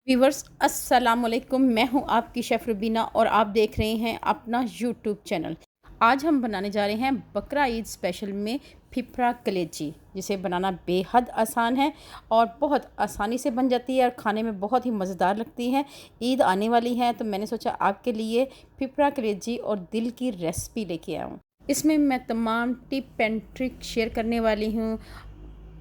Viewers अस्सलाम वालेकुम। मैं हूं आपकी शेफ़ रुबीना और आप देख रहे हैं अपना यूट्यूब चैनल। आज हम बनाने जा रहे हैं बकरा ईद स्पेशल में फिफ्रा कलेजी, जिसे बनाना बेहद आसान है और बहुत आसानी से बन जाती है और खाने में बहुत ही मज़ेदार लगती है। ईद आने वाली है तो मैंने सोचा आपके लिए फिफ्रा कलेजी और दिल की रेसिपी लेके आऊँ। इसमें मैं तमाम टिप एंड ट्रिक शेयर करने वाली हूँ।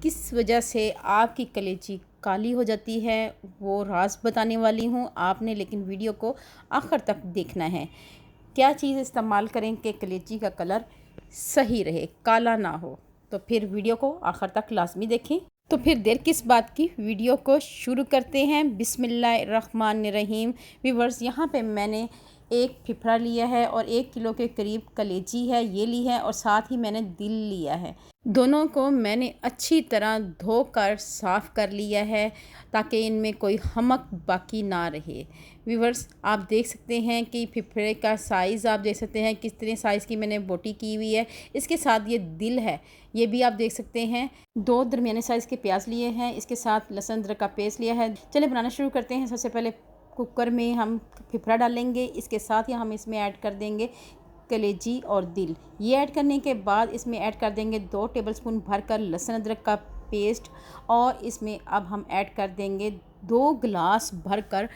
किस वजह से आपकी कलेजी काली हो जाती है वो राज बताने वाली हूँ। आपने लेकिन वीडियो को आखिर तक देखना है। क्या चीज़ इस्तेमाल करें कि कलेजी का कलर सही रहे, काला ना हो, तो फिर वीडियो को आखिर तक लाजमी देखें। तो फिर देर किस बात की, वीडियो को शुरू करते हैं। बिस्मिल्लाहिर्रहमानिर्रहीम। व्यूअर्स, यहाँ पे मैंने एक फिफड़ा लिया है और 1 किलो के करीब कलेजी है ये ली है और साथ ही मैंने दिल लिया है। दोनों को मैंने अच्छी तरह धोकर साफ़ कर लिया है ताकि इनमें कोई हमक बाकी ना रहे। व्यूअर्स, आप देख सकते हैं कि फिफड़े का साइज़ आप देख सकते हैं किस तरह साइज़ की मैंने बोटी की हुई है। इसके साथ ये दिल है, ये भी आप देख सकते हैं। 2 दरमियाने साइज़ के प्याज लिए हैं, इसके साथ लहसुन अदरक का पेस्ट लिया है। चलिए बनाना शुरू करते हैं। सबसे पहले कुकर में हम फिफड़ा डालेंगे, इसके साथ ही हम इसमें ऐड कर देंगे कलेजी और दिल। ये ऐड करने के बाद इसमें ऐड कर देंगे 2 टेबलस्पून भरकर लहसुन अदरक का पेस्ट और इसमें अब हम ऐड कर देंगे 2 गिलास भरकर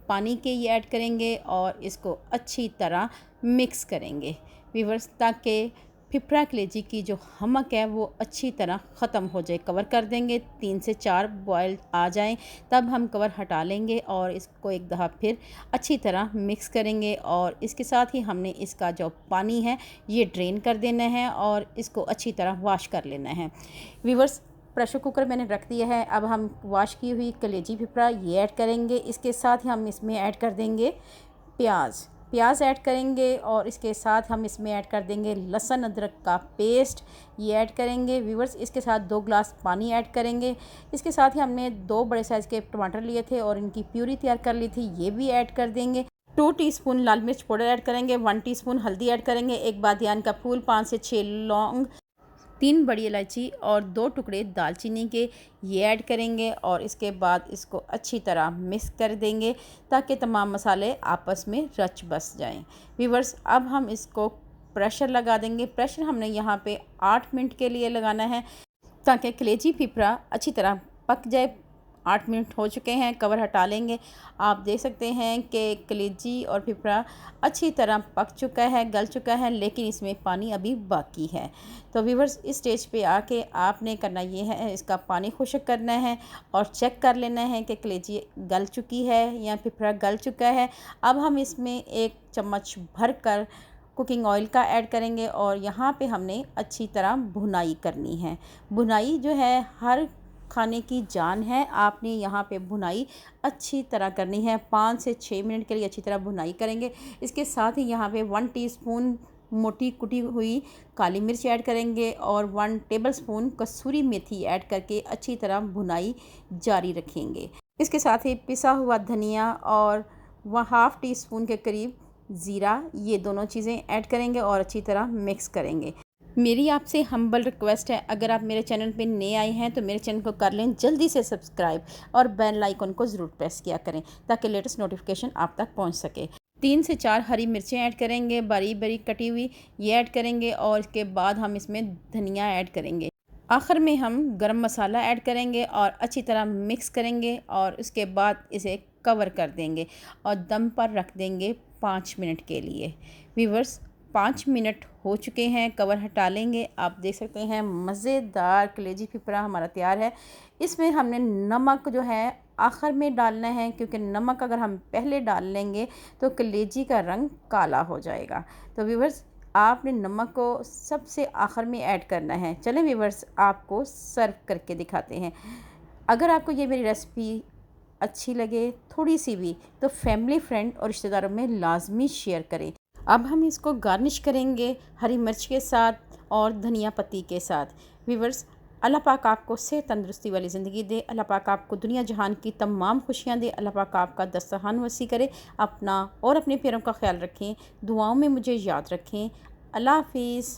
पानी के ये ऐड करेंगे और इसको अच्छी तरह मिक्स करेंगे व्यूअर्स, ताकि फिफ्रा कलेजी की जो हमक है वो अच्छी तरह ख़त्म हो जाए। कवर कर देंगे, 3 से 4 बॉयल आ जाएं, तब हम कवर हटा लेंगे और इसको एक दफ़ा फिर अच्छी तरह मिक्स करेंगे और इसके साथ ही हमने इसका जो पानी है ये ड्रेन कर देना है और इसको अच्छी तरह वॉश कर लेना है। व्यूअर्स, प्रेशर कुकर मैंने रख दिया है। अब हम वॉश की हुई कलेजी फिफ्रा ये ऐड करेंगे। इसके साथ ही हम इसमें ऐड कर देंगे प्याज ऐड करेंगे और इसके साथ हम इसमें ऐड कर देंगे लहसुन अदरक का पेस्ट, ये ऐड करेंगे। व्यूअर्स, इसके साथ 2 गिलास पानी ऐड करेंगे। इसके साथ ही हमने 2 बड़े साइज़ के टमाटर लिए थे और इनकी प्यूरी तैयार कर ली थी, ये भी ऐड कर देंगे। 2 टीस्पून लाल मिर्च पाउडर ऐड करेंगे, 1 टीस्पून हल्दी ऐड करेंगे, 1 बादियान का फूल, 5 से 6 लौंग, 3 बड़ी इलायची और 2 टुकड़े दालचीनी के ये ऐड करेंगे और इसके बाद इसको अच्छी तरह मिक्स कर देंगे ताकि तमाम मसाले आपस में रच बस जाएं। व्यूअर्स, अब हम इसको प्रेशर लगा देंगे। प्रेशर हमने यहाँ पे 8 मिनट के लिए लगाना है ताकि कलेजी फिफ्रा अच्छी तरह पक जाए। 8 मिनट हो चुके हैं, कवर हटा लेंगे। आप देख सकते हैं कि कलेजी और फिफ्रा अच्छी तरह पक चुका है, गल चुका है, लेकिन इसमें पानी अभी बाकी है। तो व्यूअर्स, इस स्टेज पे आके आपने करना ये है, इसका पानी खुश्क करना है और चेक कर लेना है कि कलेजी गल चुकी है या फिफ्रा गल चुका है। अब हम इसमें 1 चम्मच भर कर कुकिंग ऑयल का ऐड करेंगे और यहाँ पे हमने अच्छी तरह भुनाई करनी है। भुनाई जो है हर खाने की जान है। आपने यहाँ पे भुनाई अच्छी तरह करनी है, 5 से 6 मिनट के लिए अच्छी तरह भुनाई करेंगे। इसके साथ ही यहाँ पे 1 टीस्पून मोटी कुटी हुई काली मिर्च ऐड करेंगे और 1 टेबलस्पून कसूरी मेथी ऐड करके अच्छी तरह भुनाई जारी रखेंगे। इसके साथ ही पिसा हुआ धनिया और 1/2 टीस्पून के करीब ज़ीरा, ये दोनों चीज़ें ऐड करेंगे और अच्छी तरह मिक्स करेंगे। मेरी आपसे हम्बल रिक्वेस्ट है, अगर आप मेरे चैनल पे नए आए हैं तो मेरे चैनल को कर लें जल्दी से सब्सक्राइब और बेल आइकन को ज़रूर प्रेस किया करें ताकि लेटेस्ट नोटिफिकेशन आप तक पहुंच सके। 3 से 4 हरी मिर्चें ऐड करेंगे, बारीक बारीक कटी हुई, ये ऐड करेंगे और इसके बाद हम इसमें धनिया ऐड करेंगे। आखिर में हम गरम मसाला ऐड करेंगे और अच्छी तरह मिक्स करेंगे और उसके बाद इसे कवर कर देंगे और दम पर रख देंगे 5 मिनट के लिए। व्यूअर्स, 5 मिनट हो चुके हैं, कवर हटा लेंगे। आप देख सकते हैं मज़ेदार कलेजी फिफ्रा हमारा तैयार है। इसमें हमने नमक जो है आखिर में डालना है, क्योंकि नमक अगर हम पहले डाल लेंगे तो कलेजी का रंग काला हो जाएगा। तो व्यूअर्स, आपने नमक को सबसे आखिर में ऐड करना है। चलें व्यूअर्स, आपको सर्व करके दिखाते हैं। अगर आपको ये मेरी रेसिपी अच्छी लगे थोड़ी सी भी, तो फैमिली, फ्रेंड और रिश्तेदारों में लाजमी शेयर करें। अब हम इसको गार्निश करेंगे हरी मिर्च के साथ और धनिया पत्ती के साथ। व्यूअर्स, अल्लाह पाक आपको सेहत तंदुरुस्ती वाली ज़िंदगी दे। अल्लाह पाक आपको दुनिया जहान की तमाम खुशियाँ दे। अल्लाह पाक आपका दस्तरखान वसी करे। अपना और अपने प्यारों का ख्याल रखें, दुआओं में मुझे याद रखें। अल्लाह हाफिज़।